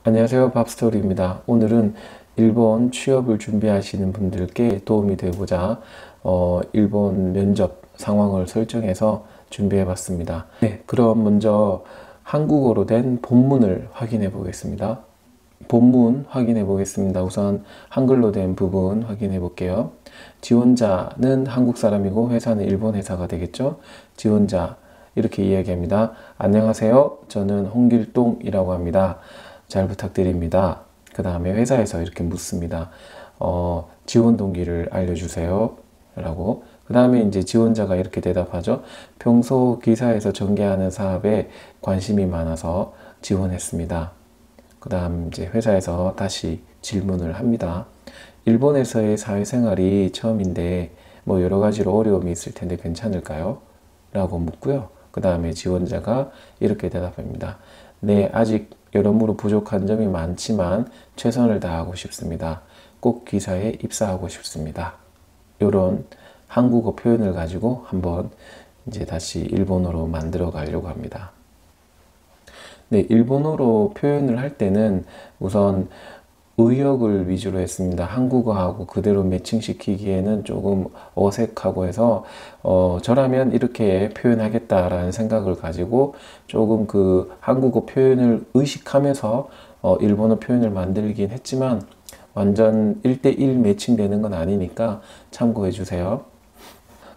안녕하세요. 밥스토리입니다. 오늘은 일본 취업을 준비하시는 분들께 도움이 되고자 일본 면접 상황을 설정해서 준비해 봤습니다. 네, 그럼 먼저 한국어로 된 본문을 확인해 보겠습니다. 본문 확인해 보겠습니다. 우선 한글로 된 부분 확인해 볼게요. 지원자는 한국 사람이고 회사는 일본 회사가 되겠죠. 지원자 이렇게 이야기합니다. 안녕하세요. 저는 홍길동이라고 합니다. 잘 부탁드립니다. 그 다음에 회사에서 이렇게 묻습니다. 지원 동기를 알려주세요. 라고. 그 다음에 이제 지원자가 이렇게 대답하죠. 평소 기사에서 전개하는 사업에 관심이 많아서 지원했습니다. 그 다음 이제 회사에서 다시 질문을 합니다. 일본에서의 사회생활이 처음인데 뭐 여러 가지로 어려움이 있을 텐데 괜찮을까요? 라고 묻고요. 그 다음에 지원자가 이렇게 대답합니다. 네, 아직 여러모로 부족한 점이 많지만 최선을 다하고 싶습니다. 꼭 기사에 입사하고 싶습니다. 이런 한국어 표현을 가지고 한번 이제 다시 일본어로 만들어 가려고 합니다. 네, 일본어로 표현을 할 때는 우선 의역을 위주로 했습니다. 한국어하고 그대로 매칭시키기에는 조금 어색하고 해서 저라면 이렇게 표현하겠다라는 생각을 가지고 조금 그 한국어 표현을 의식하면서 일본어 표현을 만들긴 했지만 완전 1대1 매칭되는 건 아니니까 참고해 주세요.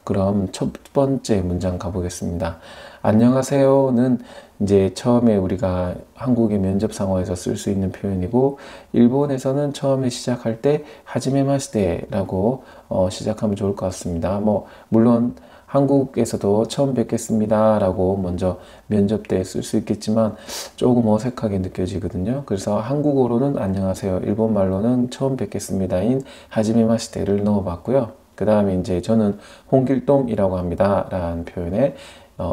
그럼 첫 번째 문장 가보겠습니다. 안녕하세요는 이제 처음에 우리가 한국의 면접 상황에서 쓸 수 있는 표현이고, 일본에서는 처음에 시작할 때 하지메마시테라고 시작하면 좋을 것 같습니다. 물론 한국에서도 처음 뵙겠습니다 라고 먼저 면접 때 쓸 수 있겠지만 조금 어색하게 느껴지거든요. 그래서 한국어로는 안녕하세요, 일본말로는 처음 뵙겠습니다인 하지메마시테를 넣어봤고요. 그 다음에 이제 저는 홍길동이라고 합니다 라는 표현에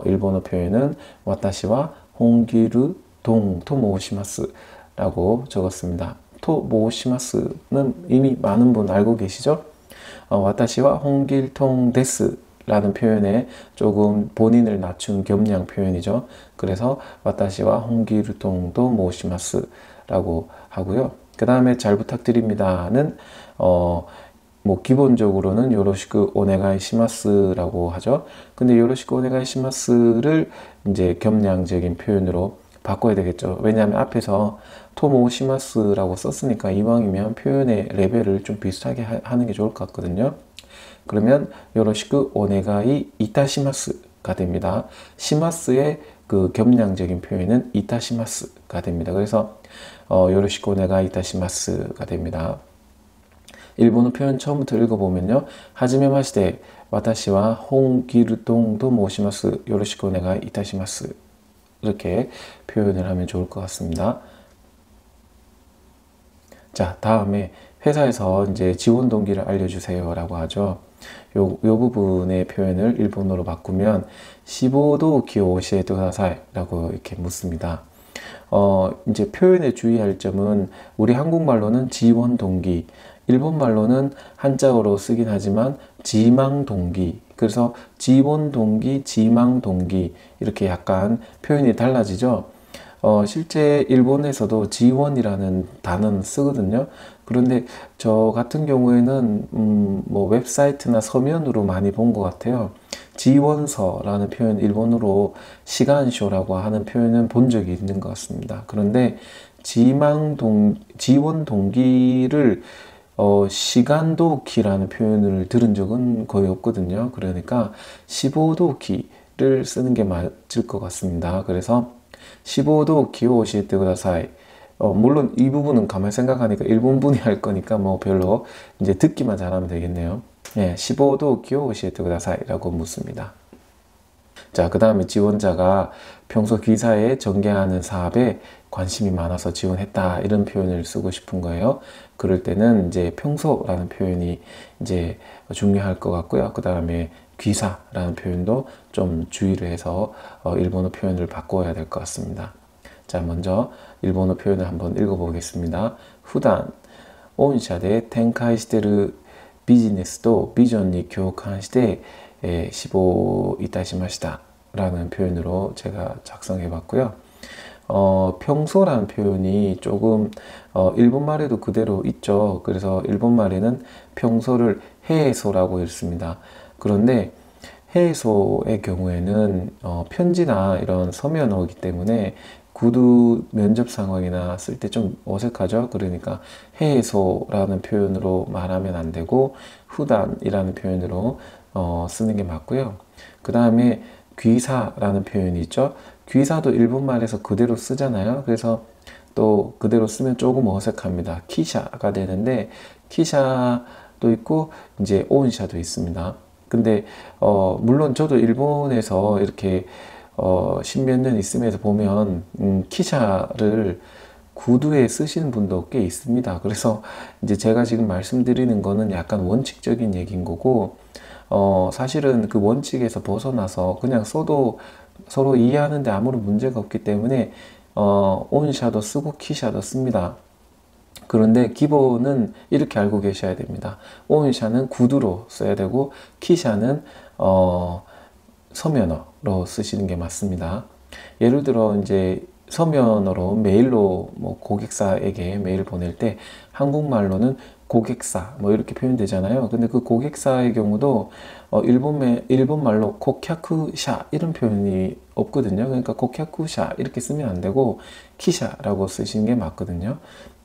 일본어 표현은 와타시와 홍기르동 토모시마스 라고 적었습니다. 토모시마스는 이미 많은 분 알고 계시죠? 와타시와 홍길동 데스 라는 표현에 조금 본인을 낮춘 겸양 표현이죠. 그래서 와타시와 홍기르동도 모시마스 라고 하고요. 그 다음에 잘 부탁드립니다는 기본적으로는 요로시쿠 오네가이 시마스라고 하죠. 근데 요로시쿠 오네가이 시마스를 이제 겸양적인 표현으로 바꿔야 되겠죠. 왜냐하면 앞에서 토모 시마스라고 썼으니까 이왕이면 표현의 레벨을 좀 비슷하게 하는 게 좋을 것 같거든요. 그러면 요로시쿠 오네가이 이타시마스가 됩니다. 시마스의 그 겸양적인 표현은 이타시마스가 됩니다. 그래서 요로시쿠 오네가이 이타시마스가 됩니다. 일본어 표현 처음부터 읽어보면요. 하지메마시테 와타시와 홍기르동도 모시마스 요로시쿠 오네가이 이타시마스 이렇게 표현을 하면 좋을 것 같습니다. 자, 다음에 회사에서 이제 지원 동기를 알려주세요 라고 하죠. 요 부분의 표현을 일본어로 바꾸면 시보도 기오시에테 쿠다사이 라고 이렇게 묻습니다. 이제 표현에 주의할 점은 우리 한국말로는 지원 동기, 일본말로는 한자어로 쓰긴 하지만 지망 동기, 그래서 지원 동기, 지망 동기 이렇게 약간 표현이 달라지죠. 실제 일본에서도 지원이라는 단어는 쓰거든요. 그런데 저 같은 경우에는 웹사이트나 서면으로 많이 본 것 같아요. 지원서라는 표현, 일본어로 시간쇼라고 하는 표현은 본 적이 있는 것 같습니다. 그런데 지원 동기를 시간도키라는 표현을 들은 적은 거의 없거든요. 그러니까 시보도키를 쓰는 게 맞을 것 같습니다. 그래서 시보도키を教えてください. 물론 이 부분은 가만히 생각하니까 일본 분이 할 거니까 별로 이제 듣기만 잘하면 되겠네요. 예, 시보도키を教えてください라고 묻습니다. 자, 그 다음에 지원자가 평소 기사에 전개하는 사업에 관심이 많아서 지원했다 이런 표현을 쓰고 싶은 거예요. 그럴 때는 이제 평소라는 표현이 이제 중요할 것 같고요. 그 다음에 기사라는 표현도 좀 주의를 해서 일본어 표현을 바꿔야 될 것 같습니다. 자, 먼저 일본어 표현을 한번 읽어보겠습니다. 普段御社で展開しているビジネスとビジョンに共感して志望いたしました라는 표현으로 제가 작성해 봤고요. 평소라는 표현이 조금 일본말에도 그대로 있죠. 그래서 일본말에는 평소를 해소라고 읽습니다. 그런데 해소의 경우에는 편지나 이런 서면어이기 때문에 구두 면접 상황이나 쓸 때 좀 어색하죠. 그러니까 해소라는 표현으로 말하면 안 되고 후단이라는 표현으로 쓰는 게 맞고요. 그 다음에 귀사라는 표현이 있죠. 귀사도 일본말에서 그대로 쓰잖아요. 그래서 또 그대로 쓰면 조금 어색합니다. 키샤가 되는데 키샤도 있고 이제 온샤도 있습니다. 근데 물론 저도 일본에서 이렇게 십몇 년 있으면서 보면 키샤를 구두에 쓰시는 분도 꽤 있습니다. 그래서 이제 제가 지금 말씀드리는 거는 약간 원칙적인 얘기인 거고 사실은 그 원칙에서 벗어나서 그냥 써도 서로 이해하는데 아무런 문제가 없기 때문에 온샤도 쓰고 키샤도 씁니다. 그런데 기본은 이렇게 알고 계셔야 됩니다. 온샤는 구두로 써야 되고 키샤는 서면어로 쓰시는 게 맞습니다. 예를 들어 이제 서면어로 메일로 뭐 고객사에게 메일 보낼 때 한국말로는 고객사 뭐 이렇게 표현되잖아요. 근데 그 고객사의 경우도 일본말로 고객샤 이런 표현이 없거든요. 그러니까 고객샤 이렇게 쓰면 안 되고 키샤라고 쓰시는 게 맞거든요.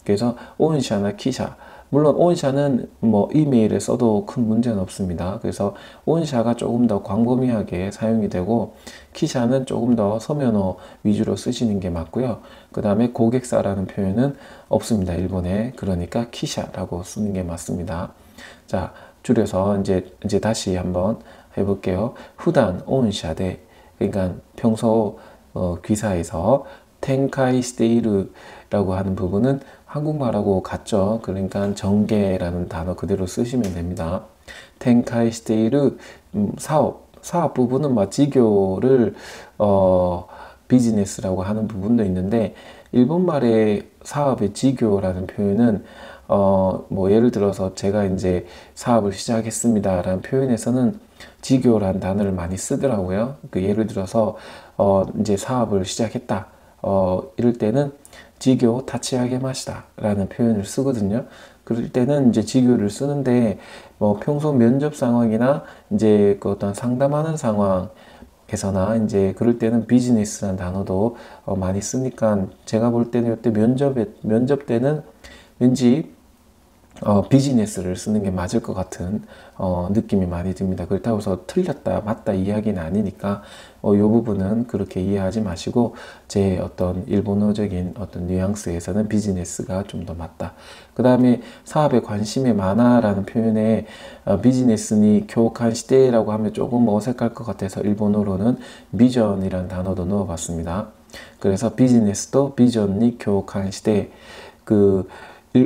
그래서 온샤나 키샤, 물론 온샤는 뭐 이메일에 써도 큰 문제는 없습니다. 그래서 온샤가 조금 더 광범위하게 사용이 되고 키샤는 조금 더 서면어 위주로 쓰시는 게 맞고요. 그 다음에 고객사라는 표현은 없습니다. 일본에. 그러니까 키샤라고 쓰는 게 맞습니다. 자, 줄여서 이제 다시 한번 해볼게요. 후단 온샤대, 그러니까 평소 귀사에서 텐카이 시테이르라고 하는 부분은 한국말하고 같죠. 그러니까 전개라는 단어 그대로 쓰시면 됩니다. 텐카이 시테이르 사업 부분은 뭐 지교를 비즈니스라고 하는 부분도 있는데 일본말의 사업의 지교라는 표현은 뭐 예를 들어서 제가 이제 사업을 시작했습니다라는 표현에서는 지교라는 단어를 많이 쓰더라고요. 그 예를 들어서 이제 사업을 시작했다. 이럴 때는 지교 타치하게 마시다 라는 표현을 쓰거든요. 그럴 때는 이제 지교를 쓰는데 뭐 평소 면접 상황이나 이제 그 어떤 상담하는 상황에서나 이제 그럴 때는 비즈니스라는 단어도 많이 쓰니까 제가 볼 때는 이때 면접 때는 왠지 비즈니스를 쓰는 게 맞을 것 같은 느낌이 많이 듭니다. 그렇다고 해서 틀렸다 맞다 이야기는 아니니까 이 부분은 그렇게 이해하지 마시고 제 어떤 일본어적인 어떤 뉘앙스에서는 비즈니스가 좀 더 맞다. 그 다음에 사업에 관심이 많아라는 표현에 비즈니스니 교칸 시대라고 하면 조금 어색할 것 같아서 일본어로는 비전이라는 단어도 넣어봤습니다. 그래서 비즈니스도 비전니 교칸 시대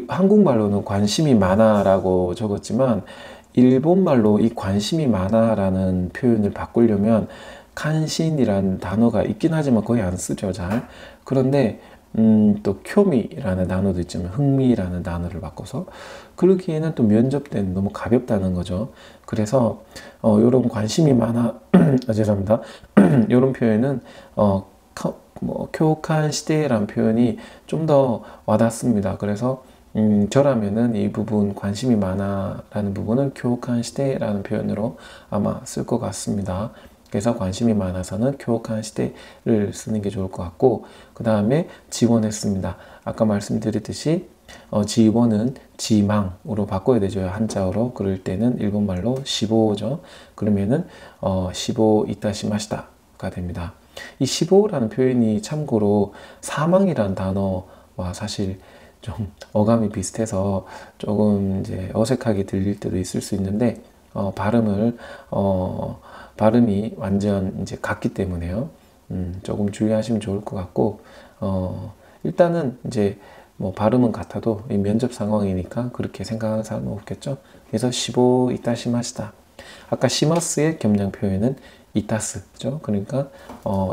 한국말로는 관심이 많아라고 적었지만 일본말로 이 관심이 많아라는 표현을 바꾸려면 칸신이라는 단어가 있긴 하지만 거의 안 쓰죠, 잘. 그런데 또 쿄미라는 단어도 있지만 흥미라는 단어를 바꿔서 그러기에는 또 면접 때는 너무 가볍다는 거죠. 그래서 이런 관심이 많아 죄송합니다. 이런 표현은 교칸 시대라는 표현이 좀 더 와닿습니다. 그래서 저라면은 이 부분 관심이 많아 라는 부분은 교칸 시대라는 표현으로 아마 쓸 것 같습니다. 그래서 관심이 많아서는 교칸 시대를 쓰는 게 좋을 것 같고 그 다음에 지원했습니다. 아까 말씀드렸듯이 지원은 지망으로 바꿔야 되죠. 한자어로. 그럴 때는 일본말로 시보죠. 그러면은 시보 이타시마시다가 됩니다. 이 시보라는 표현이 참고로 사망이라는 단어와 사실 좀 어감이 비슷해서 조금 이제 어색하게 들릴 때도 있을 수 있는데 발음이 완전 이제 같기 때문에요. 조금 주의하시면 좋을 것 같고 일단은 이제 뭐 발음은 같아도 이 면접 상황이니까 그렇게 생각하는 사람은 없겠죠. 그래서 시보 이타시마시다. 아까 시마스의 겸양 표현은 이타스죠. 그러니까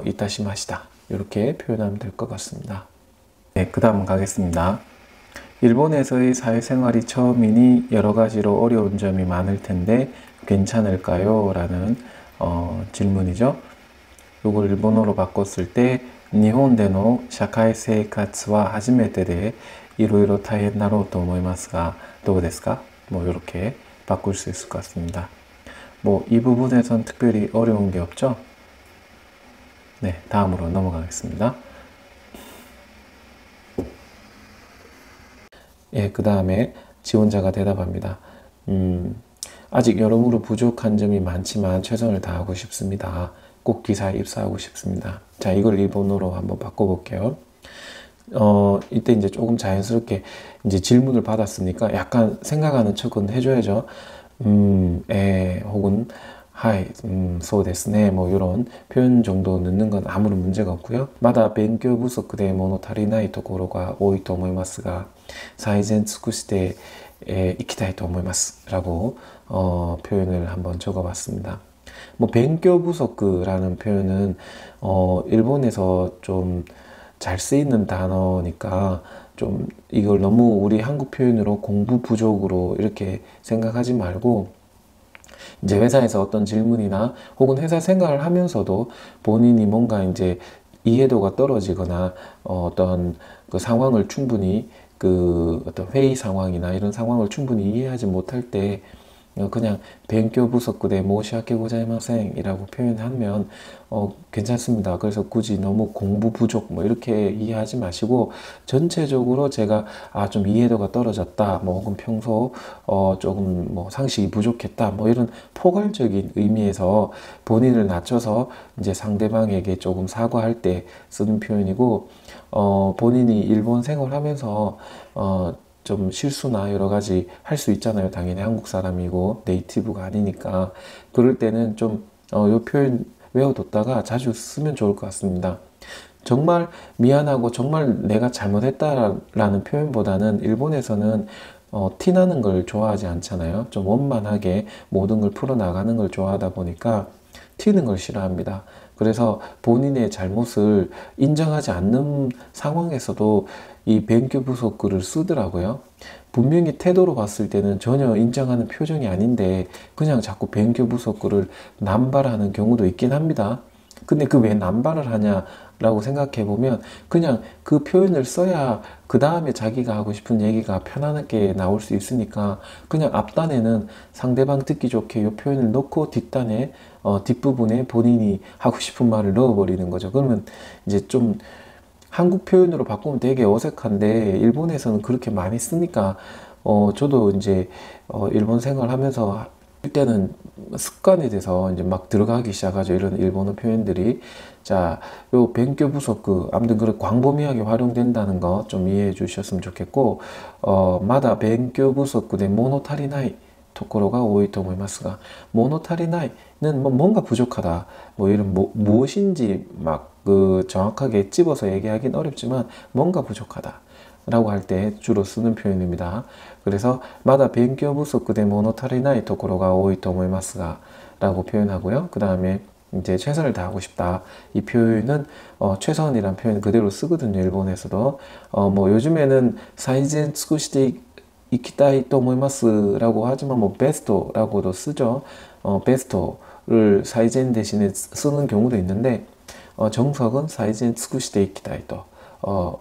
이타시마시다. 이렇게 표현하면 될 것 같습니다. 네, 그 다음 가겠습니다. 일본에서의 사회생활이 처음이니 여러 가지로 어려운 점이 많을 텐데 괜찮을까요? 라는 질문이죠. 이걸 일본어로 바꿨을 때日本での社会生活は初めてでいろいろ大変だろうと思いますがどうですか? 뭐 이렇게 바꿀 수 있을 것 같습니다. 뭐 이 부분에선 특별히 어려운 게 없죠? 네, 다음으로 넘어가겠습니다. 예, 그 다음에 지원자가 대답합니다. 아직 여러모로 부족한 점이 많지만 최선을 다하고 싶습니다. 꼭 기사에 입사하고 싶습니다. 자, 이걸 일본어로 한번 바꿔볼게요. 이때 이제 조금 자연스럽게 이제 질문을 받았으니까 약간 생각하는 척은 해줘야죠. 혹은 하이,そうですね. 뭐 이런 표현 정도 넣는 건 아무런 문제가 없고요. まだ勉強不足で物足りないところが多いと思いますが最善尽くしていきたいと思います라고 표현을 한번 적어봤습니다. 뭐勉強不足라는 표현은 일본에서 좀 잘 쓰이는 단어니까 좀 이걸 너무 우리 한국 표현으로 공부 부족으로 이렇게 생각하지 말고 이제 회사에서 어떤 질문이나 혹은 회사 생활을 하면서도 본인이 뭔가 이제 이해도가 떨어지거나 어떤 그 상황을 충분히 그 어떤 회의 상황이나 이런 상황을 충분히 이해하지 못할 때 그냥勉強不足で申し訳ございません이라고 표현하면 괜찮습니다. 그래서 굳이 너무 공부 부족 뭐 이렇게 이해하지 마시고 전체적으로 제가 좀 이해도가 떨어졌다 뭐 혹은 평소 조금 뭐 상식이 부족했다 뭐 이런 포괄적인 의미에서 본인을 낮춰서 이제 상대방에게 조금 사과할 때 쓰는 표현이고 본인이 일본 생활하면서 좀 실수나 여러 가지 할 수 있잖아요. 당연히 한국 사람이고 네이티브가 아니니까 그럴 때는 좀 이 표현 외워뒀다가 자주 쓰면 좋을 것 같습니다. 정말 미안하고 정말 내가 잘못했다라는 표현보다는 일본에서는 티나는 걸 좋아하지 않잖아요. 좀 원만하게 모든 걸 풀어나가는 걸 좋아하다 보니까 튀는 걸 싫어합니다. 그래서 본인의 잘못을 인정하지 않는 상황에서도 이勉強不足글을 쓰더라고요. 분명히 태도로 봤을 때는 전혀 인정하는 표정이 아닌데 그냥 자꾸勉強不足글을 남발하는 경우도 있긴 합니다. 근데 그 왜 남발을 하냐라고 생각해 보면 그냥 그 표현을 써야 그 다음에 자기가 하고 싶은 얘기가 편안하게 나올 수 있으니까 그냥 앞단에는 상대방 듣기 좋게 이 표현을 넣고 뒷단에 뒷부분에 본인이 하고 싶은 말을 넣어버리는 거죠. 그러면 이제 좀 한국 표현으로 바꾸면 되게 어색한데 일본에서는 그렇게 많이 쓰니까 저도 이제 일본 생활하면서 할 때는 습관이 돼서 이제 막 들어가기 시작하죠. 이런 일본어 표현들이. 자, 요勉強不足 아무튼 그런 광범위하게 활용된다는 거 좀 이해해 주셨으면 좋겠고まだ勉強不足で物足りないところが多いと思いますが物足りない는 뭐 뭔가 부족하다 뭐 이런 무엇인지 막 그 정확하게 집어서 얘기하기는 어렵지만 뭔가 부족하다 라고 할 때 주로 쓰는 표현입니다. 그래서 まだ勉強不足で物足りないところが多いと思いますが라고 표현하고요. 그 다음에 이제 최선을 다하고 싶다. 이 표현은 최선이란 표현 그대로 쓰거든요. 일본에서도 뭐 요즘에는 사이젠 쓰구시대 이키타이 또 모이마스라고 하지만 뭐 베스토라고도 쓰죠. 베스토를 사이젠 대신에 쓰는 경우도 있는데 정석은 사이젠 쓰구시대 이키타이 또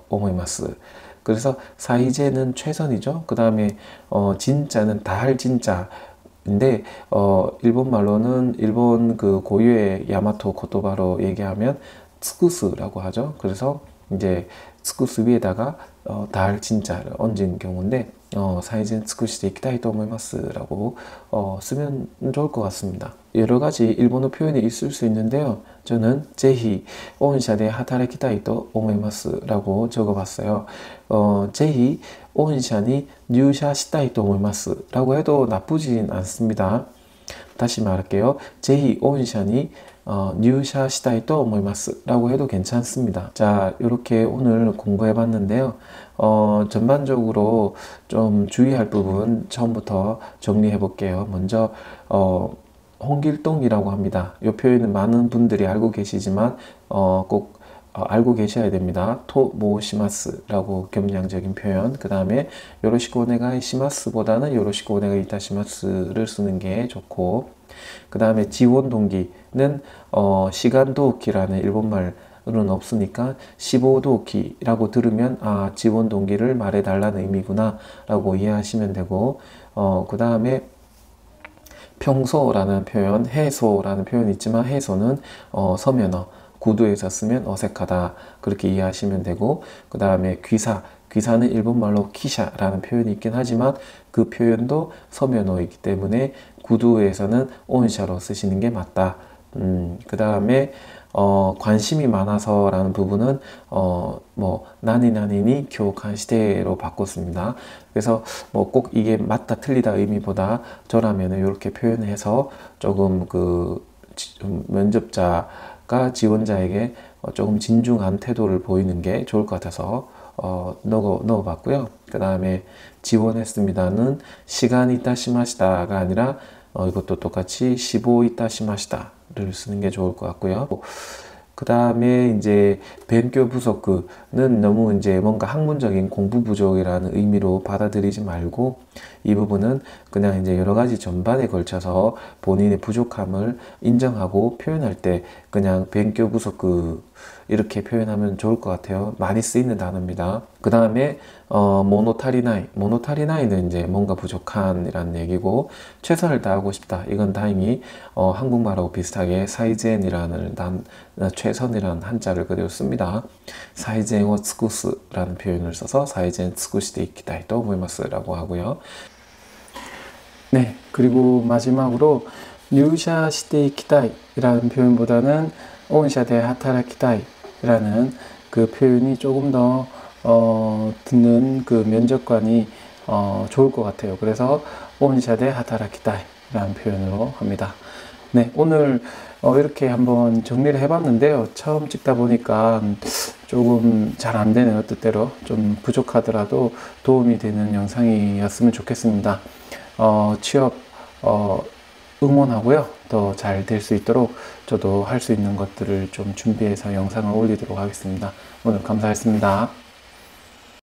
오모이마스. 그래서 사이젠은 최선이죠. 그 다음에 진짜는 다할 진짜인데 일본 말로는 일본 그 고유의 야마토 고토바로 얘기하면 쓰구스라고 하죠. 그래서 이제 쓰구스 위에다가 다할 진짜를 얹은 경우인데 사이젠 쓰구시대 이키타이 또 오모이마스라고 쓰면 좋을 것 같습니다. 여러 가지 일본어 표현이 있을 수 있는데요. 저는 제히 온샤에 하타라키타이 또 오모이마스라고 적어봤어요. 제히 온샤니入社したいと思います라고 해도 나쁘진 않습니다. 다시 말할게요. 제히 온샤니入社したいと思います라고 해도 괜찮습니다. 자, 이렇게 오늘 공부해 봤는데요. 전반적으로 좀 주의할 부분 처음부터 정리해 볼게요. 먼저 홍길동이라고 합니다. 이 표현은 많은 분들이 알고 계시지만 꼭 알고 계셔야 됩니다. 토 모시마스라고 겸양적인 표현. 그 다음에 요로시쿠 오네가이 시마스보다는 요로시쿠 오네가이 이타시마스를 쓰는 게 좋고, 그 다음에 지원 동기는 시간 도우키라는 일본말 없으니까 15도기라고 들으면 아, 지원 동기를 말해달라는 의미구나 라고 이해하시면 되고, 그 다음에 평소라는 표현, 해소라는 표현이 있지만 해소는 서면어, 구두에서 쓰면 어색하다 그렇게 이해하시면 되고, 그 다음에 귀사는 일본말로 키샤라는 표현이 있긴 하지만 그 표현도 서면어이기 때문에 구두에서는 온샤로 쓰시는 게 맞다. 그 다음에 관심이 많아서라는 부분은 뭐 나니나니니 교육한 시대로 바꿨습니다. 그래서 뭐 꼭 이게 맞다 틀리다 의미보다 저라면 이렇게 표현해서 조금 면접자가 지원자에게 조금 진중한 태도를 보이는 게 좋을 것 같아서 넣어봤고요. 그 다음에 지원했습니다는 시간 이타 시마시다가 아니라 이것도 똑같이 15 이타 시마시다를 쓰는 게 좋을 것 같고요. 그 다음에 이제 벤교 부속은 너무 이제 뭔가 학문적인 공부 부족이라는 의미로 받아들이지 말고 이 부분은 그냥 이제 여러 가지 전반에 걸쳐서 본인의 부족함을 인정하고 표현할 때 그냥 벤교 부속 이렇게 표현하면 좋을 것 같아요. 많이 쓰이는 단어입니다. 그 다음에 모노타리나이는 이제 뭔가 부족한이라는 얘기고, 최선을 다하고 싶다. 이건 다행히 한국말하고 비슷하게 사이젠이라는 최선이라는 한자를 그대로 씁니다. 사이젠を 尽くす라는 표현을 써서 사이젠 尽くしていきたいと思います라고 하고요. 네, 그리고 마지막으로入社していきたい라는 표현보다는 온샤대 하타라키타이 라는 그 표현이 조금 더 듣는 그 면접관이 좋을 것 같아요. 그래서 온샤대 하타라키타이 라는 표현으로 합니다. 네, 오늘 이렇게 한번 정리를 해봤는데요. 처음 찍다 보니까 조금 잘 안 되네요. 뜻대로 좀 부족하더라도 도움이 되는 영상이었으면 좋겠습니다. 취업 응원하고요. 더 잘 될 수 있도록 저도 할 수 있는 것들을 좀 준비해서 영상을 올리도록 하겠습니다. 오늘 감사했습니다.